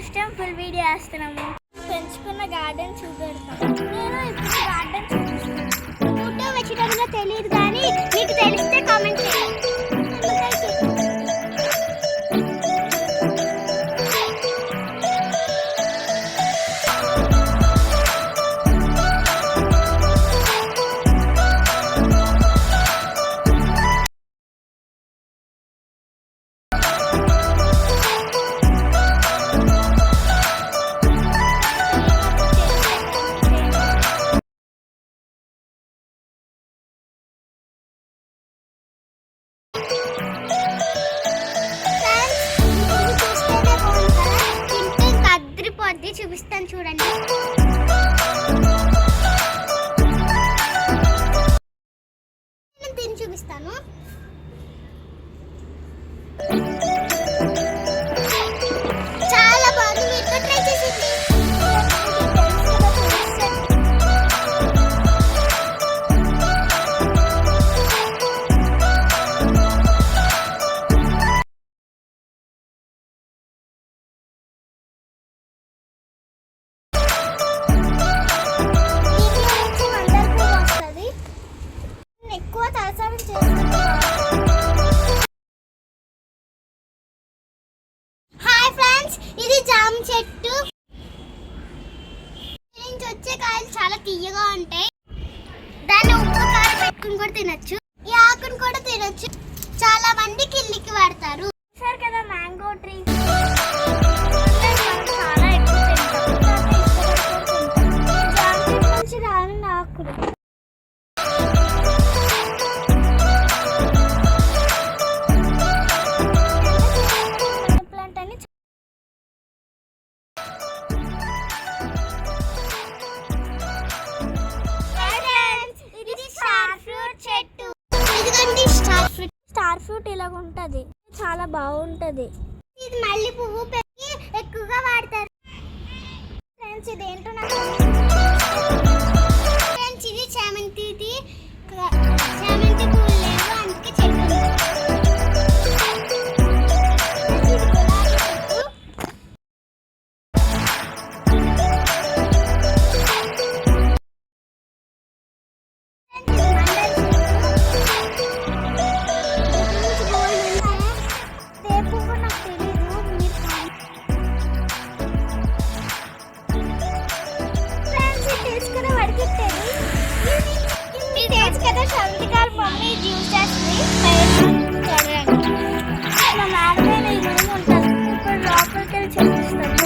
First time full video వేస్తున్నాము. పెంచుకున్న garden చూపెడతాం. నేను ఇప్పుడు గార్డెన్ చూపిస్తాను. ఫోటో వెజిటబుల్ తెలియదు కానీ మీకు తెలిస్తే కామెంట్ చేయండి. చూపిస్తాను చూడండి. నేను తిని చూపిస్తాను. చాలా బాగుంది. మీరు ట్రై చేసింది. ఎక్కువ తలసారం చేస్తాను. హాయ్ ఫ్రెండ్స్, ఇది జామ చెట్టు. నుంచి వచ్చే కాయలు చాలా తీయగా ఉంటాయి. దాన్ని ఉప్పు కారం పెట్టుకుని కూడా తినొచ్చు. ఈ ఆకును కూడా తినొచ్చు. చాలా మంది కిల్లికి వాడతారు. సరే కదా, మ్యాంగో ట్రీ చాలా ఎక్కువ తింటాం. జామ చెట్టు నుంచి రాలిన ఆకులు. స్టార్ ఫ్రూట్ ఇలాగ ఉంటది, చాలా బాగుంటది. ఇది మళ్ళీ పువ్వు పెట్టి ఎక్కువగా వాడతారు. ఫ్రెండ్స్ ఇదేంటో నాకు ఫ్రెండ్స్, ఇది చామంతిది. చామంతి పువ్వు లేదు, అందుకే చెట్టు. శాంతికాల మమ్మీ జ్యూస్ చేస్తుంది. మా మేడమైన ఈ రూమ్ ఉంటుంది. ఇప్పుడు లోపలికి వెళ్ళి చూపిస్తాను.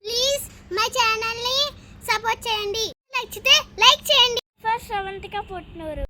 ప్లీజ్ మై ఛానల్ ని సపోర్ట్ చేయండి. నచ్చితే లైక్ చేయండి. ఫస్ట్ శ్రవంతిక పుట్నూరు.